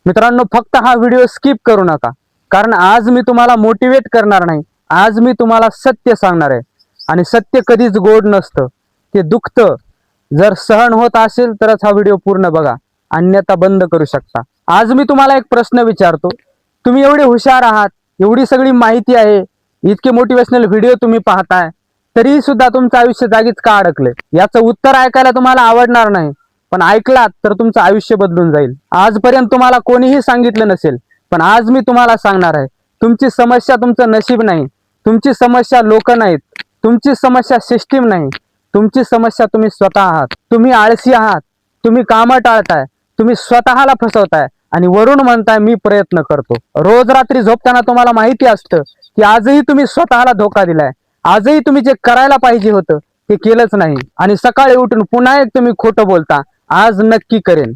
मित्रांनो, फक्त हा व्हिडिओ स्किप करू नका, कारण आज मी तुम्हाला मोटिवेट करणार नाही. आज मी तुम्हाला सत्य सांगणार आहे आणि सत्य कधीच गोड नसतं, ते दुखतं. जर सहन होत असेल तरच हा व्हिडिओ पूर्ण बघा, अन्यथा बंद करू शकता. आज मी तुम्हाला एक प्रश्न विचारतो. तुम्ही एवढे हुशार आहात, एवढी सगळी माहिती आहे, इतके मोटिवेशनल व्हिडिओ तुम्ही पाहताय, तरी सुद्धा तुमचं आयुष्य जागीच का अडकले? याचं उत्तर ऐकायला तुम्हाला आवडणार नाही, पण ऐकलात तर तुमचं आयुष्य बदलून जाईल. आजपर्यंत तुम्हाला कोणीही सांगितलं नसेल, पण आज मी तुम्हाला सांगणार आहे. तुमची समस्या तुमचं नशीब नाही, तुमची समस्या लोक नाहीत, तुमची समस्या सिस्टीम नाही, तुमची समस्या तुम्ही स्वतः आहात. तुम्ही आळसी आहात, तुम्ही कामं टाळताय, तुम्ही स्वतःला फसवताय आणि वरून म्हणताय मी प्रयत्न करतो. रोज रात्री झोपताना तुम्हाला माहिती असतं की आजही तुम्ही स्वतःला धोका दिलाय. आजही तुम्ही जे करायला पाहिजे होतं ते केलंच नाही आणि सकाळी उठून पुन्हा एक तुम्ही खोटं बोलता, आज नक्की करेन.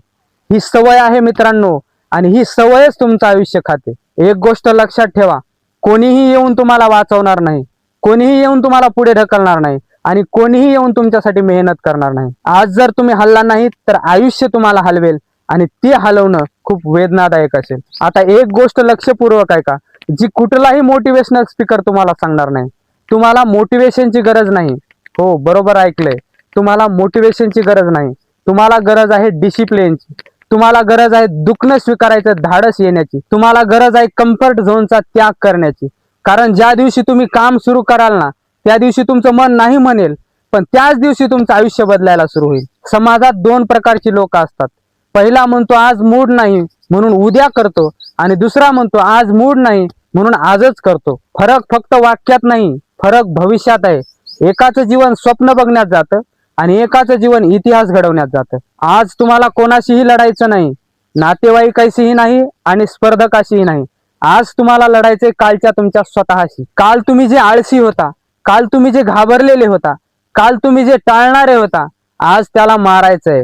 ही सवय आहे मित्रांनो, आणि ही सवयच तुमचं आयुष्य खाते. एक गोष्ट लक्षात ठेवा, कोणीही येऊन तुम्हाला वाचवणार नाही, कोणीही येऊन तुम्हाला पुढे ढकलणार नाही आणि कोणीही येऊन तुमच्यासाठी मेहनत करणार नाही. आज जर तुम्ही हलला नाही तर आयुष्य तुम्हाला हलवेल आणि ते हलवणं खूप वेदनादायक असेल. आता एक गोष्ट लक्षपूर्वक ऐका, जी कुठलाही मोटिवेशनल स्पीकर तुम्हाला सांगणार नाही. तुम्हाला मोटिवेशनची गरज नाही. हो, बरोबर ऐकलंय, तुम्हाला मोटिवेशनची गरज नाही. तुम्हाला गरज आहे डिसिप्लिनची. तुम्हाला गरज आहे दुखणं स्वीकारायचं धाडस येण्याची. तुम्हाला गरज आहे कम्फर्ट झोनचा त्याग करण्याची. कारण ज्या दिवशी तुम्ही काम सुरू कराल ना, त्या दिवशी तुमचं मन नाही म्हणेल, पण त्याच दिवशी तुमचं आयुष्य बदलायला सुरू होईल. समाजात दोन प्रकारची लोक असतात. पहिला म्हणतो आज मूड नाही म्हणून उद्या करतो, आणि दुसरा म्हणतो आज मूड नाही म्हणून आजच करतो. फरक फक्त वाक्यात नाही, फरक भविष्यात आहे. एकाचं जीवन स्वप्न बघण्यात जातं आणि एकाचं जीवन इतिहास घडवण्यात जातं. आज तुम्हाला कोणाशीही लढायचं नाही, नातेवाईकाशीही नाही आणि स्पर्धकाशीही नाही. आज तुम्हाला लढायचंय कालच्या तुमच्या स्वतःशी. काल तुम्ही जे आळसी होता, काल तुम्ही जे घाबरलेले होता, काल तुम्ही जे टाळणारे होता, आज त्याला मारायचंय.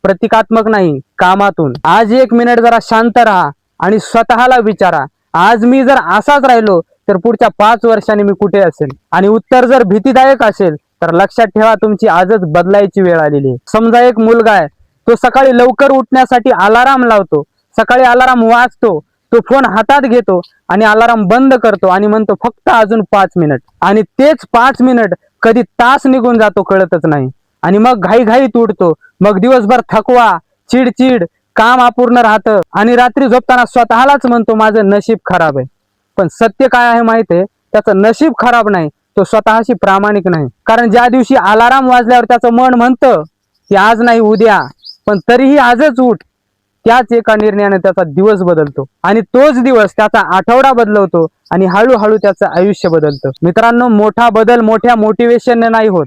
प्रतिकात्मक नाही, कामातून. आज 1 मिनिट जरा शांत राहा आणि स्वतःला विचारा, आज मी जर असाच राहिलो तर पुढच्या 5 वर्षांनी मी कुठे असेल? आणि उत्तर जर भीतीदायक असेल तर लक्षात ठेवा, तुमची आजच बदलायची वेळ आलेली आहे. समजा एक मुलगा आहे, तो सकाळी लवकर उठण्यासाठी अलाराम लावतो. सकाळी अलाराम वाजतो, तो फोन हातात घेतो आणि अलाराम बंद करतो आणि म्हणतो फक्त अजून 5 मिनिट. आणि तेच 5 मिनिट कधी तास निघून जातो कळतच नाही. आणि मग घाईघाईत उठतो. मग दिवसभर थकवा, चिडचिड, काम अपूर्ण राहतं आणि रात्री झोपताना स्वतःलाच म्हणतो माझं नशीब खराब आहे. पण सत्य काय आहे माहिती आहे? त्याचं नशीब खराब नाही, तो स्वतःशी प्रामाणिक नाही. कारण ज्या दिवशी अलाराम वाजल्यावर त्याचं मन म्हणतं की आज नाही उद्या, पण तरीही आजच उठ, त्याच एका निर्णयाने त्याचा दिवस बदलतो आणि तोच दिवस त्याचा आठवडा बदलवतो आणि हळूहळू त्याचं आयुष्य बदलतं. मित्रांनो, मोठा बदल मोठ्या मोटिवेशनने नाही होत,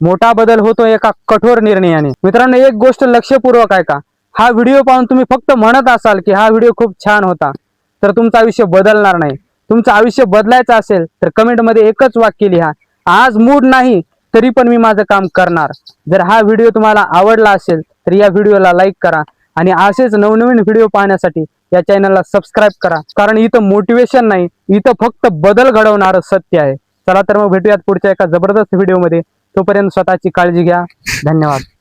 मोठा बदल होतो एका कठोर निर्णयाने. मित्रांनो, एक गोष्ट लक्षपूर्वक ऐका. हा व्हिडिओ पाहून तुम्ही फक्त म्हणत असाल की हा व्हिडिओ खूप छान होता, तर तुमचं आयुष्य बदलणार नाही. तुमचं आयुष्य बदलायचं असेल तर कमेंटमध्ये एकच वाक्य लिहा, आज मूड नाही तरी पण मी माझं काम करणार. जर हा व्हिडिओ तुम्हाला आवडला असेल तर या व्हिडिओला लाईक करा आणि असेच नवनवीन व्हिडिओ पाहण्यासाठी या चॅनलला सबस्क्राईब करा. कारण इथं मोटिवेशन नाही, इथं फक्त बदल घडवणारं सत्य आहे. चला तर मग भेटूयात पुढच्या एका जबरदस्त व्हिडिओमध्ये. तोपर्यंत स्वतःची काळजी घ्या. धन्यवाद.